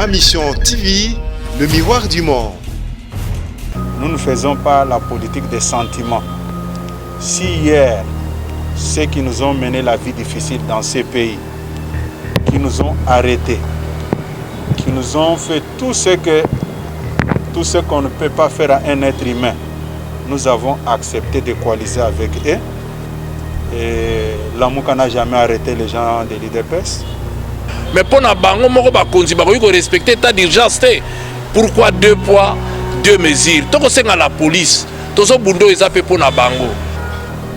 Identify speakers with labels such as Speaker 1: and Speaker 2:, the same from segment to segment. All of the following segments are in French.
Speaker 1: Ma mission TV, le miroir du monde.
Speaker 2: Nous ne faisons pas la politique des sentiments. Si hier, ceux qui nous ont mené la vie difficile dans ces pays, qui nous ont arrêtés, qui nous ont fait tout ce qu'on ne peut pas faire à un être humain, nous avons accepté de coaliser avec eux. Et Lamuka n'a jamais arrêté les gens de l'IDPS.
Speaker 3: Mais pour nous, il faut respecter l'état d'urgence. Pourquoi 2 poids, 2 mesures? Tant que c'est à la police, tout ce bundo est appelé pour nous.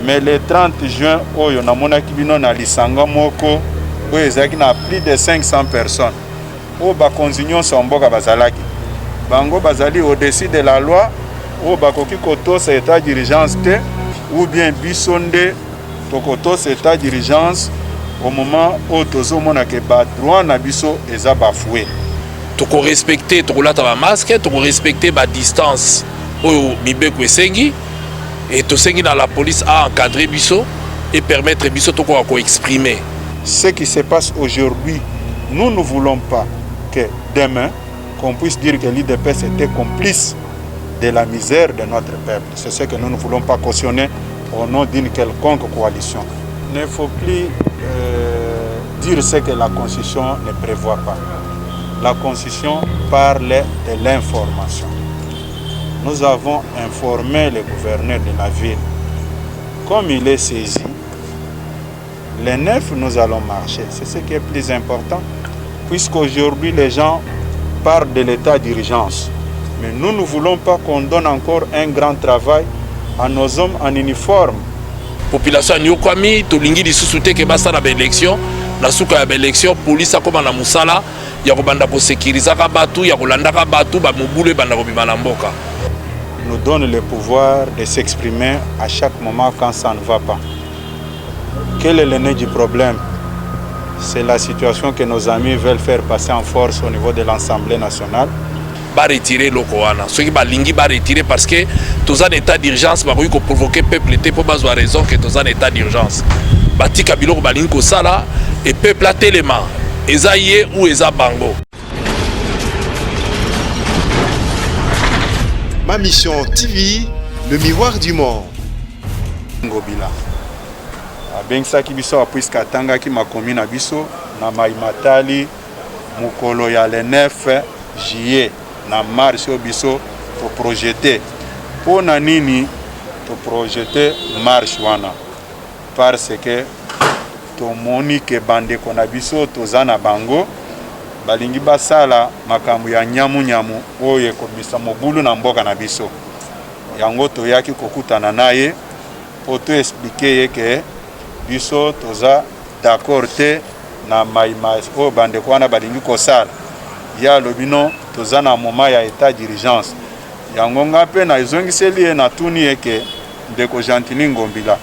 Speaker 2: Mais le 30 juin, on a Lisanga Moko, où il y a plus de 500 personnes. Où Bakonzignon Somboka Bazalaki. Bango Bazali au-dessus de la loi, où Bakoki Koto c'est état d'urgence, ou bien Bissonde, Tokoto c'est état d'urgence. Au moment où tozo mona ke ba droit na biso eza bafoué.
Speaker 3: Toko respecter toko lata ba masque, toko respecter ba distance oyo mibeko esengi et to sengi dans la police a encadrer biso et permettre biso toko ko exprimer.
Speaker 2: Ce qui se passe aujourd'hui, nous ne voulons pas que demain qu'on puisse dire que l'IDPS était complice de la misère de notre peuple. C'est ce que nous ne voulons pas cautionner au nom d'une quelconque coalition. Il ne faut plus dire ce que la Constitution ne prévoit pas. La Constitution parle de l'information. Nous avons informé le gouverneur de la ville. Comme il est saisi, les 9, nous allons marcher. C'est ce qui est plus important, puisqu'aujourd'hui, les gens parlent de l'état d'urgence. Mais nous ne voulons pas qu'on donne encore un grand travail à nos hommes en uniforme.
Speaker 3: Population nyokwami tolingi lisusu te ke basa na élection na suka ya élection police akoma na musala ya kobanda ko sécuriser ka batu ya kolanda ka batu ba mobulu banda ko bima na mboka.
Speaker 2: Nous donne le pouvoir de s'exprimer à chaque moment quand ça ne va pas. Quel est le nœud du problème? C'est la situation que nos amis veulent faire passer en force au niveau de l'Assemblée nationale.
Speaker 3: Ba retirer lokoana ceux qui ba lingi ba retirer parce que tous en état d'urgence ba ko provoquer peuple té pour bazwa raison que tous en état d'urgence batika biloko ba lingi ko sala et peuple a tellement ezaye ou eza bango.
Speaker 1: Ma mission TV, le miroir du monde.
Speaker 2: Ngobila abengsaki biso apres katanga ki makomi na biso na maimatali mukolo ya le 9 juillet na marche au biso pour projeter pour na nini to projeter marche wana parce que to moni ke bande kona biso to zana bango balingi basala makambo ya nyamu oye komisa mobulu na mboka na biso yango to yaki kokutana naye pour te expliquer que biso toza d'accord te na maima o bande kwana balingi kosala ya lobino toza na moment ya état d'urgence yango ngape na ezongiseli na tuni eke ndeko Gentili Ngombila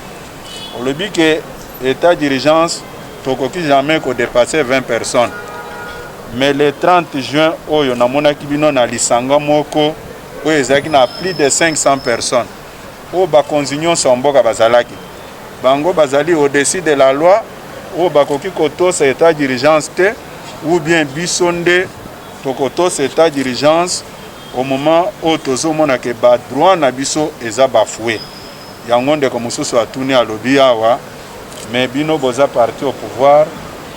Speaker 2: olobi ke état d'urgence tokoki jamais ko dépasser 20 personnes mais le 30 juin oyo na monaki bino na Lisanga Moko oyo ezaki na plus de 500 personnes o Bakonzignon Somboka bazalaki bango bazali au-dessus de la loi o bakoki koto sa état d'urgence te ou bien Bissonde Tokoto c'est état d'urgence au moment où tozo mona ke ba droit na biso eza bafoué. Yango ndeko mususu atuni alobi awa mais bino boza parti au pouvoir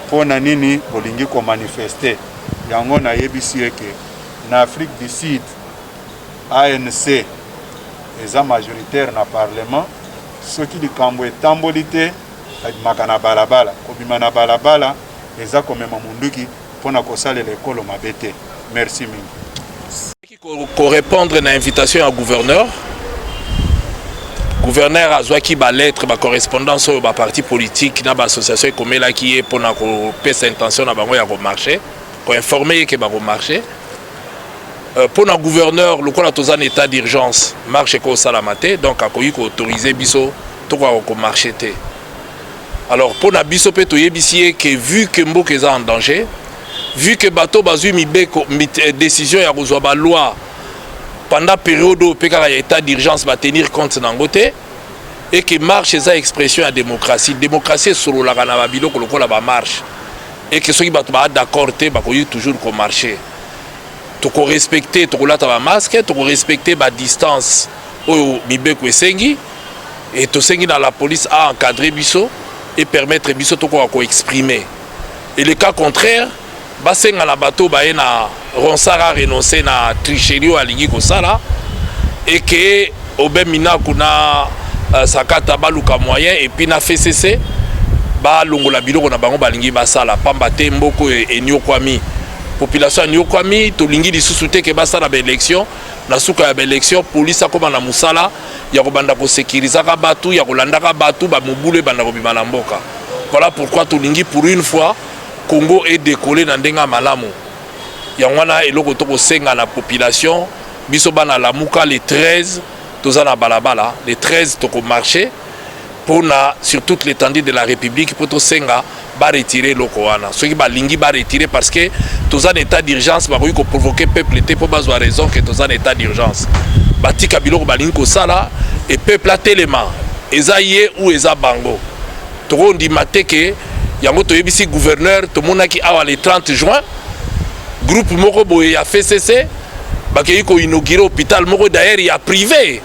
Speaker 2: pour na nini bolingi ko manifester. Yango na yebisi eke na Afrique du Sud ANC eza majoritaire na parlement soki likambo etambolite makana balabala kobima na balabala eza komema munduki pona kosala l'école mabete. Merci mingi.
Speaker 3: Ko répondre à l'invitation à gouverneur a zwaki ba lettre ba correspondance au ba parti politique na ba association komela ki est pona ko pesa intention na bango ya ko marcher ko informer que ba ko marcher pona gouverneur lokola tozana état d'urgence marche ko salamate donc akoyi ko autoriser biso to ko marcher té. Alors pona biso pe to yebisi que vu que mboka est en danger, vu que bateau bazui mibeko décision ya kozwa ba loi pendant période où peka ya état d'urgence va tenir compte nangote et que marche eza expression ya démocratie solo la kana ba biloko lokola ba marche et que soki bato ba d'accord te ba koyi toujours ko marcher toko respecter tokolata ba masque, toko respecter ba distance oyo mibeko esengi et tosengi na la police a encadrer biso et permettre biso toko ko exprimer. Et le cas contraire, basenga na bato ba na ronsara renoncer na tricherie ou alingi ko sala et que obemina kuna sakata baluka moyen et puis na FCC ba longola biloko na bango balingi basala pamba te mboko enyokwami population enyokwami tolingi lisusu te ke basala ba élection na suka ya ba élection police akoma na musala ya kobanda ko sécuriser ka batu ya kolanda ka batu ba mobule banda ko bimala mboka. Voilà pourquoi tolingi pour une fois Congo est décollé na ndenga malamu ya ngwana eloko to ko senga na population biso bana lamuka les 13 tozana balabala les 13 toko marché pour sur toute l'étendue de la République pour to senga ba retirer loko wana ceux qui ba lingi ba retirer parce que toza en état d'urgence ba ko provoquer peuple té pour bazwa raison que toza en état d'urgence batika biloko ba lingi ko sala et peuple a tellement ezaye ou eza bango toko ndimate que yango toyebisi gouverneur to monaki awa le 30 juin groupe moko boye ya FCC bakei ko inaugurer hôpital moko d'ailleurs ya privé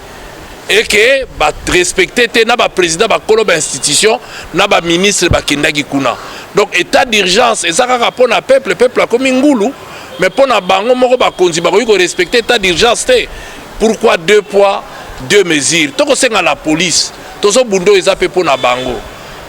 Speaker 3: et que ba respecter te na ba président ba kolo ba institution na ba ministre ba kindaki kuna donc état d'urgence et ça kaka pona peuple a comme ngulu mais pona bango moko ba konzi ba ko respecter état d'urgence te. Pourquoi 2 poids 2 mesures to ko senga la police to so bundo ezape pona bango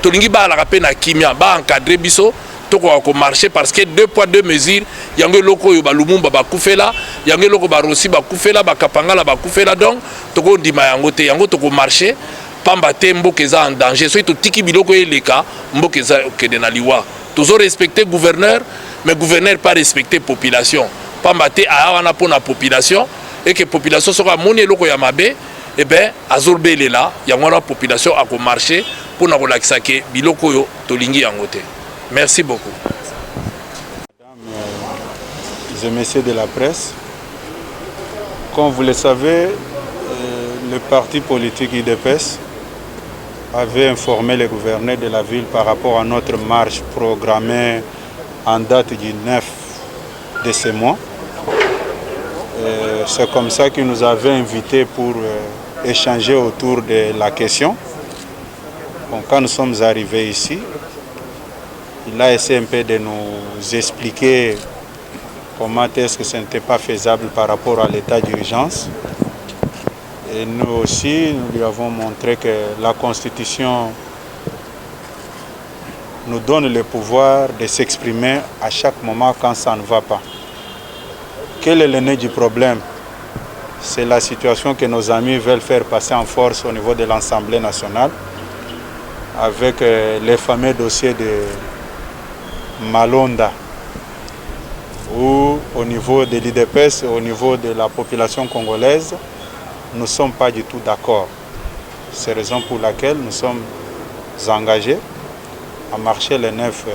Speaker 3: tolingi ba la pe na kimia ba encadrer biso ko marcher parce que 2 poids 2 mesures yango loko yo ba Lumumba ba kufela yango loko ba Rossi ba kufela ba Kapangala ba kufela donc toko ndima yango te yango toko marcher pamba te mboka eza en danger so to tiki biloko eleka mboka eza okende na liwa tozo respecter gouverneur mais gouverneur pas respecter population pamba te awana pona population et que population sera moni loko ya mabe et ben azorbelela yango la population a ko marcher pour na kolakisa ke biloko yo tolingi yango te. Merci beaucoup.
Speaker 2: Mesdames et messieurs de la presse, comme vous le savez, le parti politique UDPS avait informé le gouverneur de la ville par rapport à notre marche programmée en date du 9 de ce mois. C'est comme ça qu'il nous avait invités pour échanger autour de la question. Bon, quand nous sommes arrivés ici, il a essayé un peu de nous expliquer comment est-ce que ce n'était pas faisable par rapport à l'état d'urgence. Et nous aussi, nous lui avons montré que la Constitution nous donne le pouvoir de s'exprimer à chaque moment quand ça ne va pas. Quel est le nœud du problème? C'est la situation que nos amis veulent faire passer en force au niveau de l'Assemblée nationale avec les fameux dossiers de Malonda, où au niveau de l'UDPS, au niveau de la population congolaise, nous ne sommes pas du tout d'accord. C'est la raison pour laquelle nous sommes engagés à marcher le 9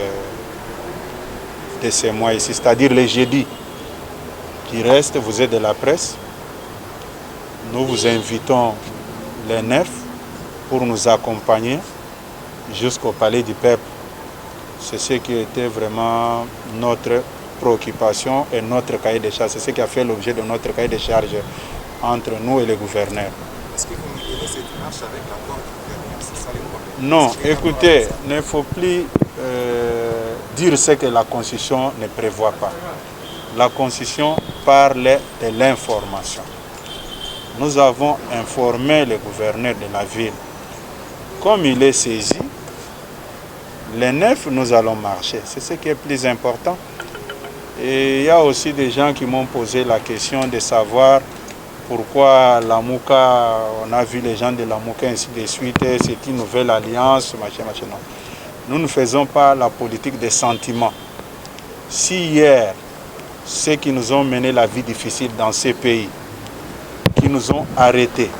Speaker 2: de ce mois ici, c'est-à-dire le jeudi qui reste. Vous êtes de la presse, nous vous invitons le 9 pour nous accompagner jusqu'au palais du peuple. C'est ce qui était vraiment notre préoccupation et notre cahier de charge. C'est ce qui a fait l'objet de notre cahier de charge entre nous et le gouverneur.
Speaker 4: Est-ce que vous mettez cette marche avec l'accord du gouverneur? C'est ça le problème.
Speaker 2: Non, écoutez, il ne faut plus dire ce que la Constitution ne prévoit pas. La Constitution parle de l'information. Nous avons informé le gouverneur de la ville. Comme il est saisi, les 9, nous allons marcher. C'est ce qui est plus important. Et il y a aussi des gens qui m'ont posé la question de savoir pourquoi la Mouka, on a vu les gens de la Mouka ainsi de suite, c'est une nouvelle alliance, machin. Non. Nous ne faisons pas la politique des sentiments. Si hier, ceux qui nous ont mené la vie difficile dans ces pays, qui nous ont arrêtés,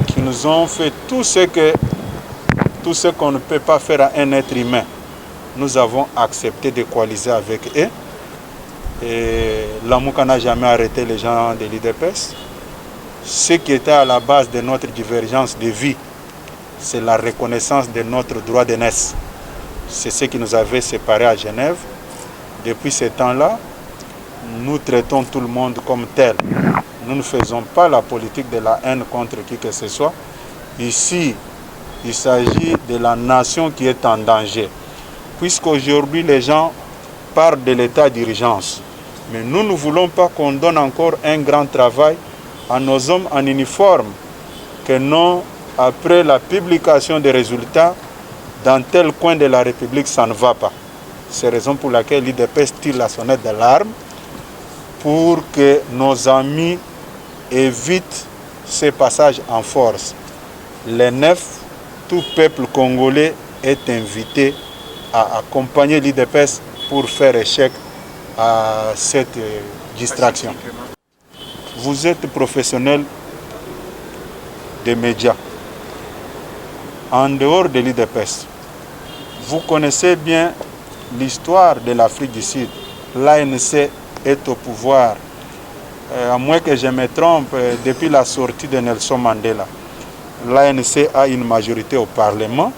Speaker 2: qui nous ont fait tout ce qu'on ne peut pas faire à un être humain, nous avons accepté de coaliser avec eux. Et l'Amouka n'a jamais arrêté les gens de l'UDPS. Ce qui était à la base de notre divergence de vie, c'est la reconnaissance de notre droit d'aînesse. C'est ce qui nous avait séparés à Genève. Depuis ce temps-là, nous traitons tout le monde comme tel. Nous ne faisons pas la politique de la haine contre qui que ce soit. Ici, il s'agit de la nation qui est en danger. Puisqu'aujourd'hui, les gens parlent de l'état d'urgence. Mais nous ne voulons pas qu'on donne encore un grand travail à nos hommes en uniforme, que non, après la publication des résultats, dans tel coin de la République, ça ne va pas. C'est la raison pour laquelle l'IDPS tire la sonnette d'alarme pour que nos amis évitent ces passages en force. Les 9, tout peuple congolais est invité à accompagner l'IDPS pour faire échec à cette distraction. Vous êtes professionnel des médias. En dehors de l'IDPS, vous connaissez bien l'histoire de l'Afrique du Sud. L'ANC est au pouvoir. À moins que je me trompe, depuis la sortie de Nelson Mandela, l'ANC a une majorité au Parlement,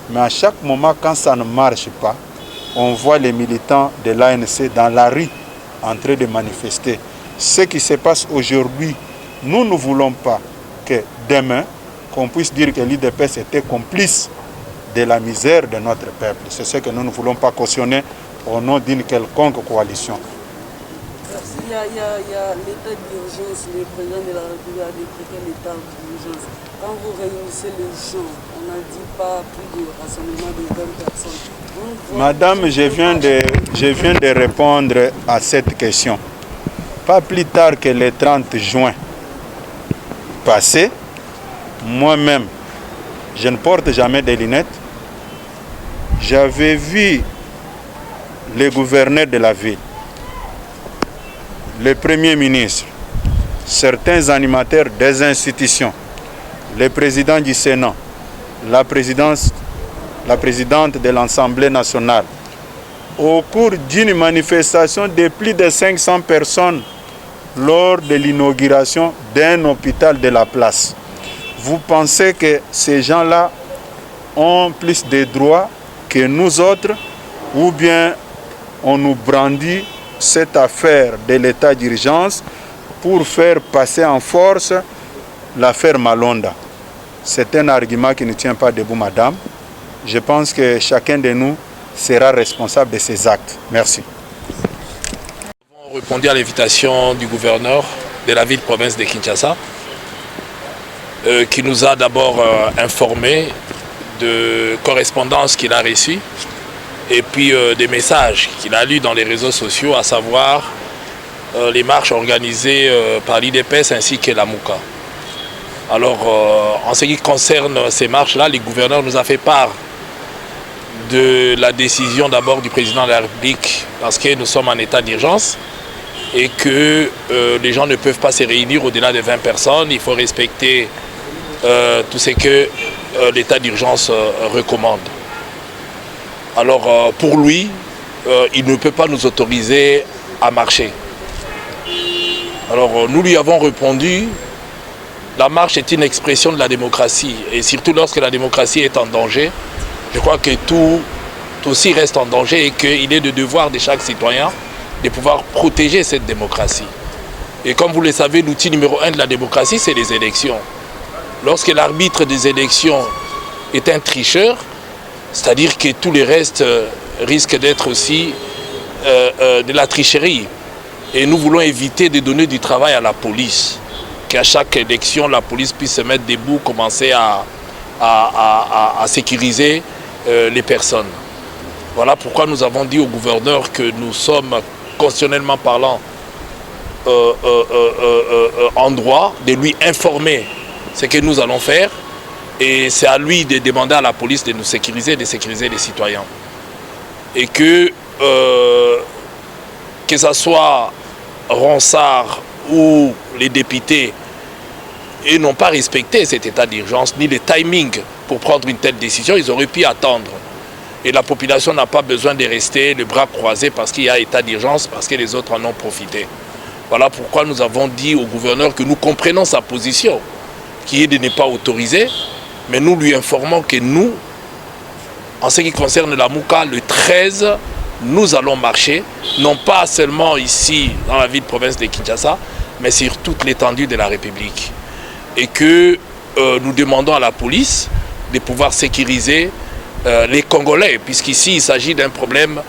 Speaker 2: mais à chaque moment, quand ça ne marche pas, on voit les militants de l'ANC dans la rue en train de manifester. Ce qui se passe aujourd'hui, nous ne voulons pas que demain, qu'on puisse dire que l'IDPS était complice de la misère de notre peuple. C'est ce que nous ne voulons pas cautionner au nom d'une quelconque coalition.
Speaker 5: Il y a l'état d'urgence, le président de la République a décrété l'état d'urgence. Quand vous réunissez les gens, on n'a dit pas plus de rassemblement de 20 personnes.
Speaker 2: Madame, je viens de répondre à cette question. Pas plus tard que le 30 juin passé, moi-même, je ne porte jamais de lunettes. J'avais vu le gouverneur de la ville, le premier ministre, certains animateurs des institutions, le président du Sénat, la présidente de l'Assemblée nationale, au cours d'une manifestation de plus de 500 personnes lors de l'inauguration d'un hôpital de la place. Vous pensez que ces gens-là ont plus de droits que nous autres, ou bien on nous brandit cette affaire de l'état d'urgence pour faire passer en force l'affaire Malonda? C'est un argument qui ne tient pas debout, madame. Je pense que chacun de nous sera responsable de ses actes. Merci.
Speaker 3: Nous avons répondu à l'invitation du gouverneur de la ville-province de Kinshasa, qui nous a d'abord informé de correspondances qu'il a reçues et puis des messages qu'il a lus dans les réseaux sociaux, à savoir les marches organisées par l'IDPS ainsi que la MOUCA. Alors, en ce qui concerne ces marches-là, le gouverneur nous a fait part de la décision d'abord du président de la République, parce que nous sommes en état d'urgence et que les gens ne peuvent pas se réunir au-delà de 20 personnes. Il faut respecter tout ce que l'état d'urgence recommande. Alors, pour lui, il ne peut pas nous autoriser à marcher. Alors, nous lui avons répondu, la marche est une expression de la démocratie, et surtout lorsque la démocratie est en danger, je crois que tout aussi reste en danger et qu'il est de devoir de chaque citoyen de pouvoir protéger cette démocratie. Et comme vous le savez, l'outil numéro 1 de la démocratie, c'est les élections. Lorsque l'arbitre des élections est un tricheur, c'est-à-dire que tous les restes risquent d'être aussi de la tricherie. Et nous voulons éviter de donner du travail à la police, qu'à chaque élection, la police puisse se mettre debout, commencer à sécuriser les personnes. Voilà pourquoi nous avons dit au gouverneur que nous sommes, constitutionnellement parlant, en droit de lui informer ce que nous allons faire, et c'est à lui de demander à la police de nous sécuriser, de sécuriser les citoyens. Et que ce soit Ronsard ou les députés, ils n'ont pas respecté cet état d'urgence, ni le timing pour prendre une telle décision. Ils auraient pu attendre. Et la population n'a pas besoin de rester les bras croisés parce qu'il y a état d'urgence, parce que les autres en ont profité. Voilà pourquoi nous avons dit au gouverneur que nous comprenons sa position, qui est de ne pas autoriser, mais nous lui informons que nous, en ce qui concerne la MOUCA, le 13, nous allons marcher, non pas seulement ici dans la ville-province de Kinshasa, mais sur toute l'étendue de la République. Et que nous demandons à la police de pouvoir sécuriser les Congolais, puisqu'ici il s'agit d'un problème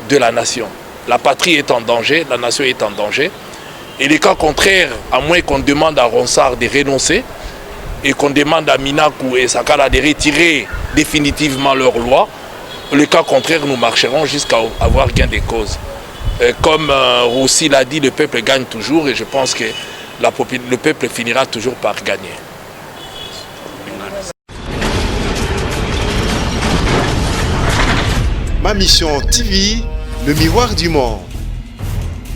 Speaker 3: de la nation. La patrie est en danger, la nation est en danger. Et les cas contraires, à moins qu'on demande à Ronsard de renoncer et qu'on demande à Minakou et Sakala de retirer définitivement leur loi, le cas contraire, nous marcherons jusqu'à avoir gain de cause. Comme Roussi l'a dit, le peuple gagne toujours et je pense que le peuple finira toujours par gagner.
Speaker 1: Ma mission TV, le miroir du monde.